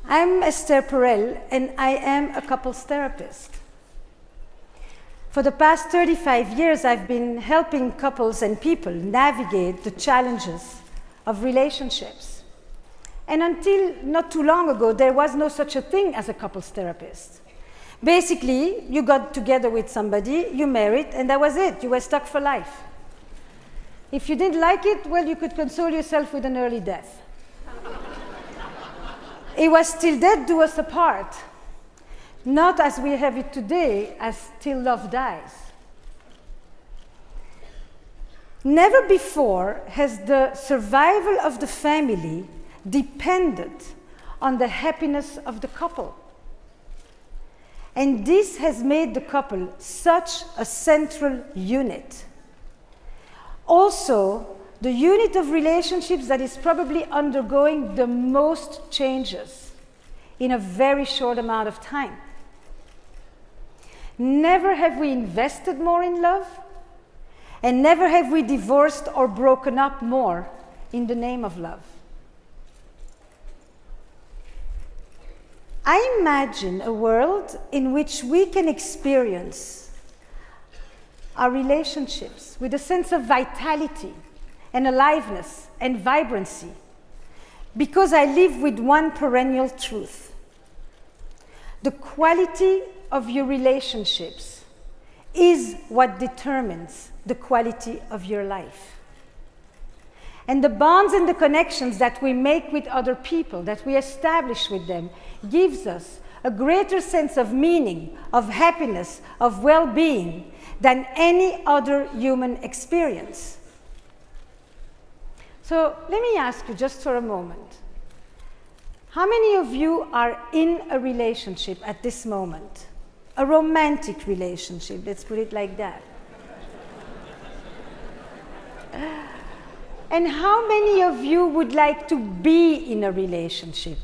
I'm Esther Perel, and I am a couples therapist. For the past 35 years, I've been helping couples and people navigate the challenges of relationships. And until not too long ago, there was no such a thing as a couples therapist. Basically, you got together with somebody, you married, and that was it. You were stuck for life. If you didn't like it, well, you could console yourself with an early death. It was till death do us apart, not as we have it today, as till love dies. Never before has the survival of the family depended on the happiness of the couple. And this has made the couple such a central unit. Also, the unit of relationships that is probably undergoing the most changes in a very short amount of time. Never have we invested more in love, and never have we divorced or broken up more in the name of love. I imagine a world in which we can experience our relationships with a sense of vitality and aliveness and vibrancy, because I live with one perennial truth. The quality of your relationships is what determines the quality of your life. And the bonds and the connections that we make with other people, that we establish with them, gives us a greater sense of meaning, of happiness, of well-being than any other human experience. So let me ask you just for a moment, how many of you are in a relationship at this moment? A romantic relationship, let's put it like that. And how many of you would like to be in a relationship?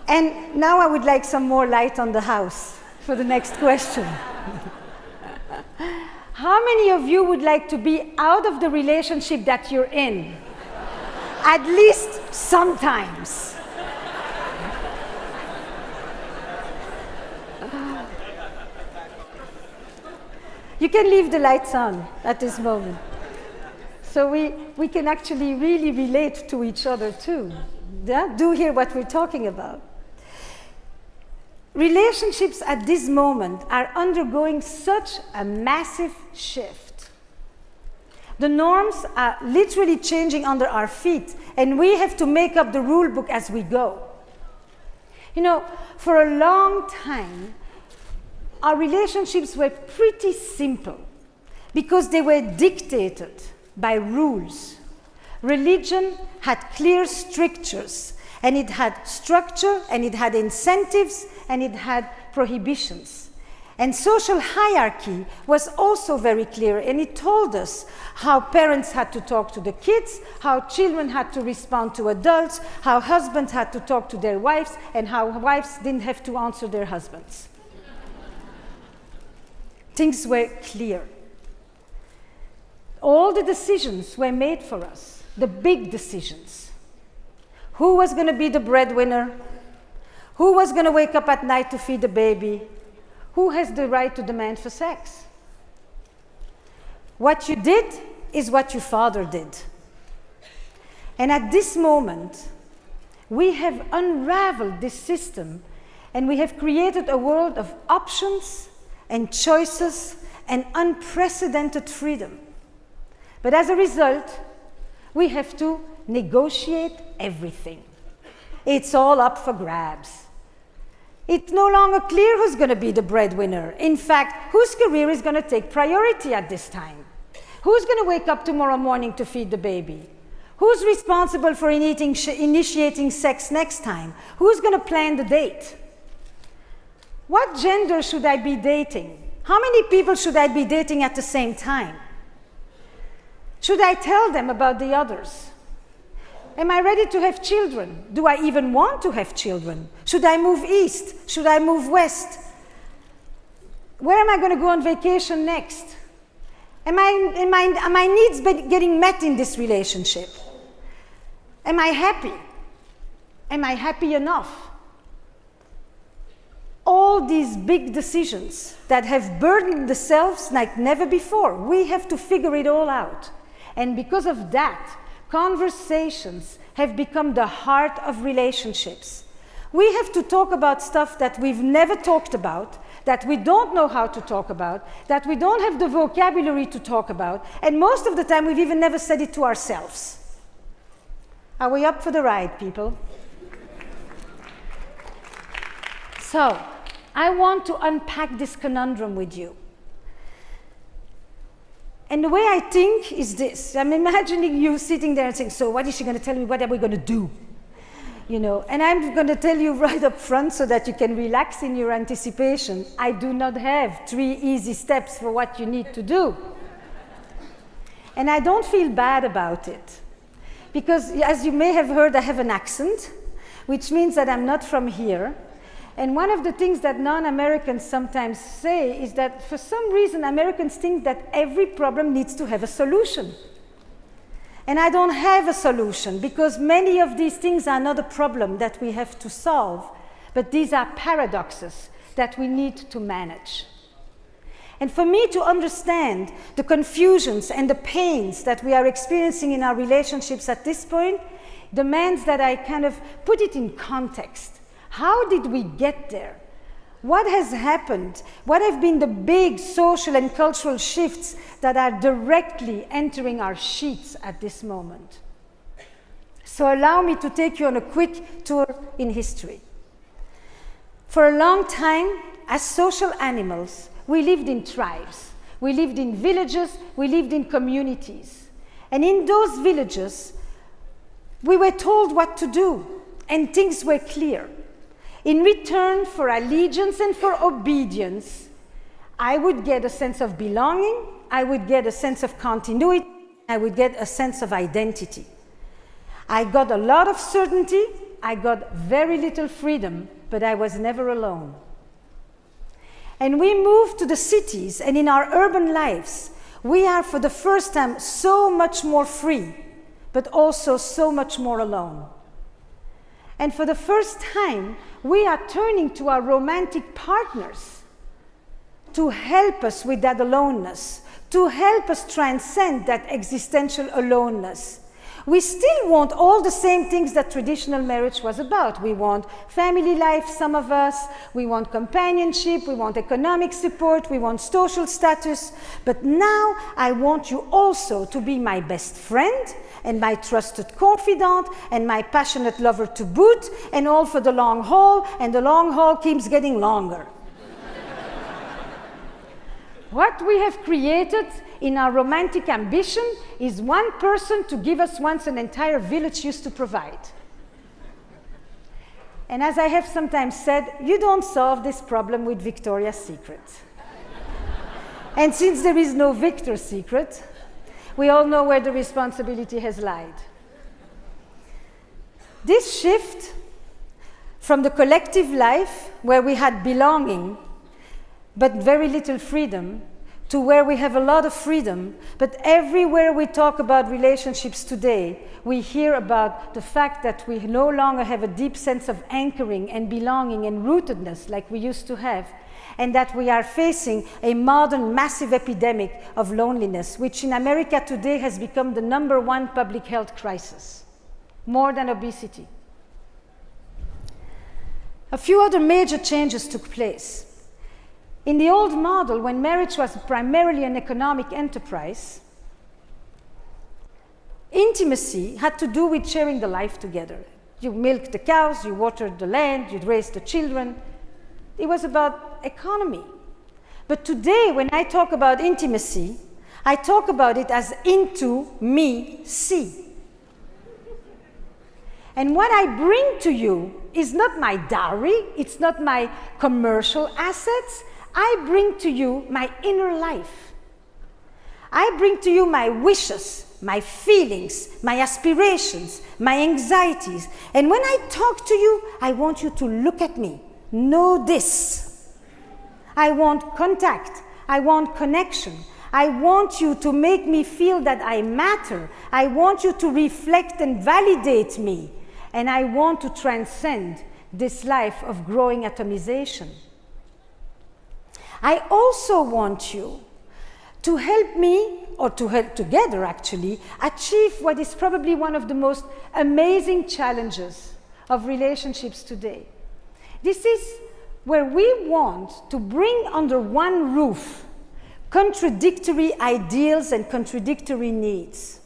And now I would like some more light on the house for the next question. How many of you would like to be out of the relationship that you're in? At least sometimes. You can leave the lights on at this moment. So we can actually really relate to each other too. Yeah? Do hear what we're talking about. Relationships at this moment are undergoing such a massive shift. The norms are literally changing under our feet, and we have to make up the rule book as we go. You know, for a long time, our relationships were pretty simple because they were dictated by rules. Religion had clear strictures, and it had structure, and it had incentives, and it had prohibitions. And social hierarchy was also very clear, and it told us how parents had to talk to the kids, how children had to respond to adults, how husbands had to talk to their wives, and how wives didn't have to answer their husbands. Things were clear. All the decisions were made for us, the big decisions. Who was going to be the breadwinner? Who was going to wake up at night to feed the baby? Who has the right to demand for sex? What you did is what your father did. And at this moment, we have unraveled this system, and we have created a world of options and choices and unprecedented freedom. But as a result, we have to negotiate everything. It's all up for grabs. It's no longer clear who's going to be the breadwinner. In fact, whose career is going to take priority at this time? Who's going to wake up tomorrow morning to feed the baby? Who's responsible for initiating sex next time? Who's going to plan the date? What gender should I be dating? How many people should I be dating at the same time? Should I tell them about the others? Am I ready to have children? Do I even want to have children? Should I move east? Should I move west? Where am I going to go on vacation next? Are my needs getting met in this relationship? Am I happy? Am I happy enough? All these big decisions that have burdened the selves like never before, we have to figure it all out. And because of that, conversations have become the heart of relationships. We have to talk about stuff that we've never talked about, that we don't know how to talk about, that we don't have the vocabulary to talk about, and most of the time we've even never said it to ourselves. Are we up for the ride, people? So, I want to unpack this conundrum with you. And the way I think is this. I'm imagining you sitting there and saying, so what is she going to tell me? What are we going to do? You know, and I'm going to tell you right up front so that you can relax in your anticipation. I do not have 3 easy steps for what you need to do. And I don't feel bad about it. Because, as you may have heard, I have an accent, which means that I'm not from here. And one of the things that non-Americans sometimes say is that for some reason Americans think that every problem needs to have a solution. And I don't have a solution because many of these things are not a problem that we have to solve, but these are paradoxes that we need to manage. And for me to understand the confusions and the pains that we are experiencing in our relationships at this point demands that I kind of put it in context. How did we get there? What has happened? What have been the big social and cultural shifts that are directly entering our sheets at this moment? So allow me to take you on a quick tour in history. For a long time, as social animals, we lived in tribes. We lived in villages. We lived in communities. And in those villages, we were told what to do, and things were clear. In return for allegiance and for obedience, I would get a sense of belonging, I would get a sense of continuity, I would get a sense of identity. I got a lot of certainty, I got very little freedom, but I was never alone. And we moved to the cities, and in our urban lives, we are for the first time so much more free, but also so much more alone. And for the first time, we are turning to our romantic partners to help us with that aloneness, to help us transcend that existential aloneness. We still want all the same things that traditional marriage was about. We want family life, some of us. We want companionship. We want economic support. We want social status. But now I want you also to be my best friend and my trusted confidant and my passionate lover to boot, and all for the long haul, and the long haul keeps getting longer. What we have created in our romantic ambition is one person to give us once an entire village used to provide. And as I have sometimes said, you don't solve this problem with Victoria's Secret. And since there is no Victor's Secret, we all know where the responsibility has lied. This shift from the collective life, where we had belonging, but very little freedom, to where we have a lot of freedom, but everywhere we talk about relationships today, we hear about the fact that we no longer have a deep sense of anchoring and belonging and rootedness like we used to have, and that we are facing a modern massive epidemic of loneliness, which in America today has become the #1 public health crisis, more than obesity. A few other major changes took place. In the old model, when marriage was primarily an economic enterprise, intimacy had to do with sharing the life together. You milked the cows, you watered the land, you raised the children. It was about economy. But today, when I talk about intimacy, I talk about it as into me see. And what I bring to you is not my dowry, it's not my commercial assets. I bring to you my inner life. I bring to you my wishes, my feelings, my aspirations, my anxieties. And when I talk to you, I want you to look at me. Know this. I want contact. I want connection. I want you to make me feel that I matter. I want you to reflect and validate me. And I want to transcend this life of growing atomization. I also want you to help me, or to help together actually, achieve what is probably one of the most amazing challenges of relationships today. This is where we want to bring under one roof contradictory ideals and contradictory needs.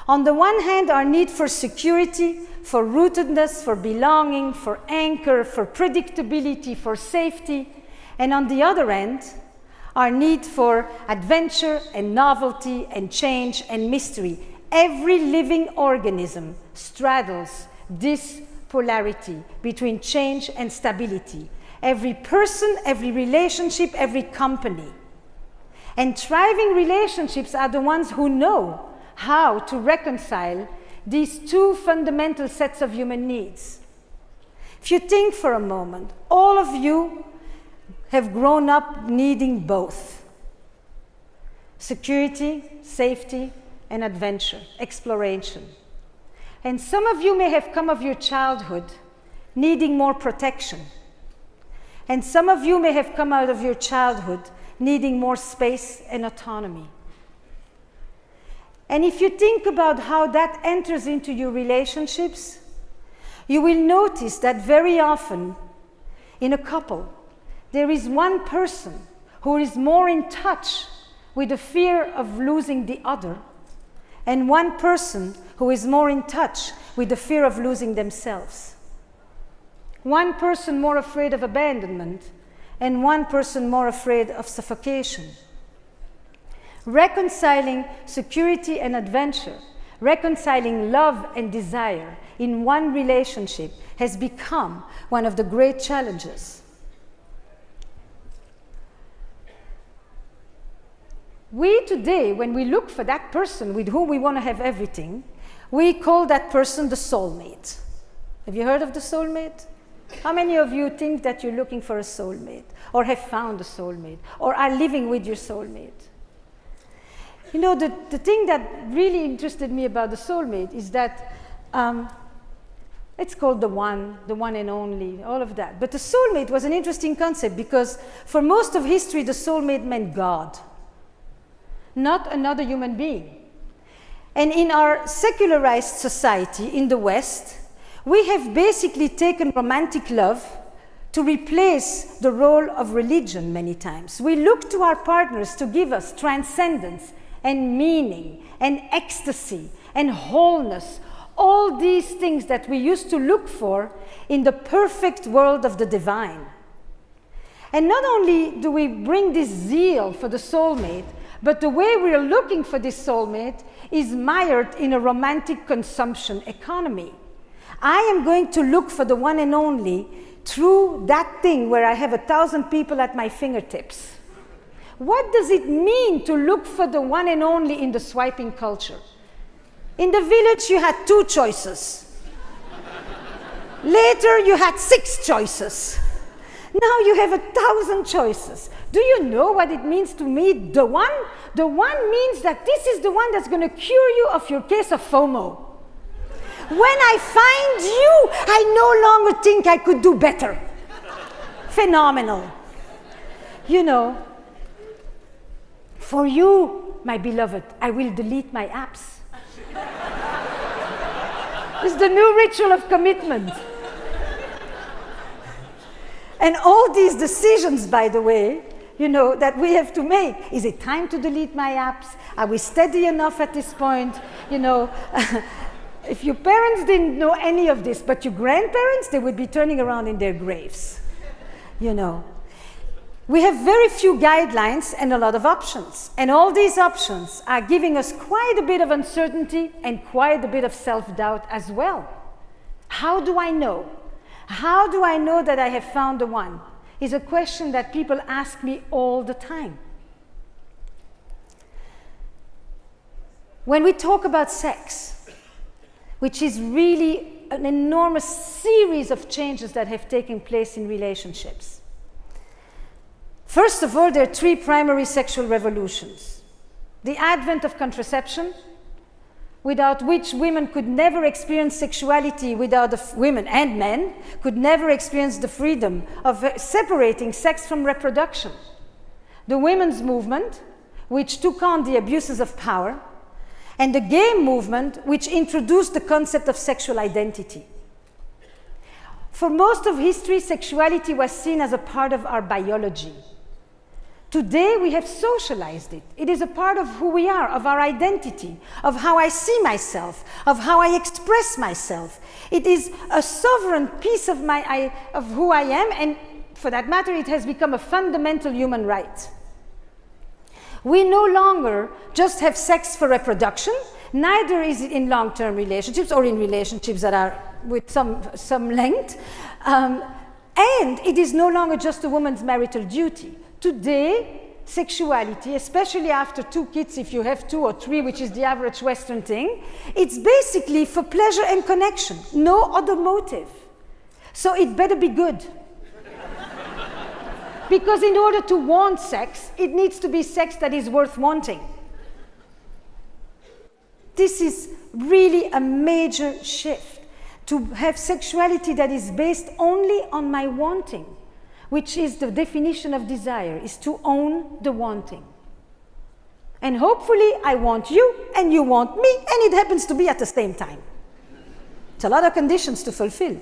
On the one hand, our need for security, for rootedness, for belonging, for anchor, for predictability, for safety, and on the other end, our need for adventure and novelty and change and mystery. Every living organism straddles this polarity between change and stability. Every person, every relationship, every company. And thriving relationships are the ones who know how to reconcile these two fundamental sets of human needs. If you think for a moment, all of you have grown up needing both. Security, safety, and adventure, exploration. And some of you may have come of your childhood needing more protection. And some of you may have come out of your childhood needing more space and autonomy. And if you think about how that enters into your relationships, you will notice that very often in a couple, there is one person who is more in touch with the fear of losing the other, and one person who is more in touch with the fear of losing themselves. One person more afraid of abandonment, and one person more afraid of suffocation. Reconciling security and adventure, reconciling love and desire in one relationship has become one of the great challenges. We today, when we look for that person with whom we want to have everything, we call that person the soulmate. Have you heard of the soulmate? How many of you think that you're looking for a soulmate, or have found a soulmate, or are living with your soulmate? You know, the thing that really interested me about the soulmate is that it's called the one and only, all of that. But the soulmate was an interesting concept because for most of history, the soulmate meant God, not another human being. And in our secularized society in the West, we have basically taken romantic love to replace the role of religion many times. We look to our partners to give us transcendence and meaning and ecstasy and wholeness, all these things that we used to look for in the perfect world of the divine. And not only do we bring this zeal for the soulmate, but the way we are looking for this soulmate is mired in a romantic consumption economy. I am going to look for the one and only through that thing where I have 1,000 people at my fingertips. What does it mean to look for the one and only in the swiping culture? In the village, you had 2 choices. Later, you had 6 choices. Now you have 1,000 choices. Do you know what it means to meet the one? The one means that this is the one that's going to cure you of your case of FOMO. When I find you, I no longer think I could do better. Phenomenal. You know, for you, my beloved, I will delete my apps. It's the new ritual of commitment. And all these decisions, by the way, you know, that we have to make. Is it time to delete my apps? Are we steady enough at this point? You know, if your parents didn't know any of this, but your grandparents, they would be turning around in their graves. You know, we have very few guidelines and a lot of options. And all these options are giving us quite a bit of uncertainty and quite a bit of self-doubt as well. How do I know? How do I know that I have found the one? Is a question that people ask me all the time. When we talk about sex, which is really an enormous series of changes that have taken place in relationships. First of all, there are 3 primary sexual revolutions. the advent of contraception, without which women could never experience sexuality, without women and men could never experience the freedom of separating sex from reproduction. The women's movement, which took on the abuses of power, and the gay movement, which introduced the concept of sexual identity. For most of history, sexuality was seen as a part of our biology. Today, we have socialized it. It is a part of who we are, of our identity, of how I see myself, of how I express myself. It is a sovereign piece of who I am, and for that matter, it has become a fundamental human right. We no longer just have sex for reproduction, neither is it in long-term relationships or in relationships that are with some length, and it is no longer just a woman's marital duty. Today, sexuality, especially after 2 kids, if you have 2 or 3, which is the average Western thing, it's basically for pleasure and connection, no other motive. So it better be good. Because in order to want sex, it needs to be sex that is worth wanting. This is really a major shift, to have sexuality that is based only on my wanting, which is the definition of desire, is to own the wanting. And hopefully I want you and you want me, and it happens to be at the same time. It's a lot of conditions to fulfill.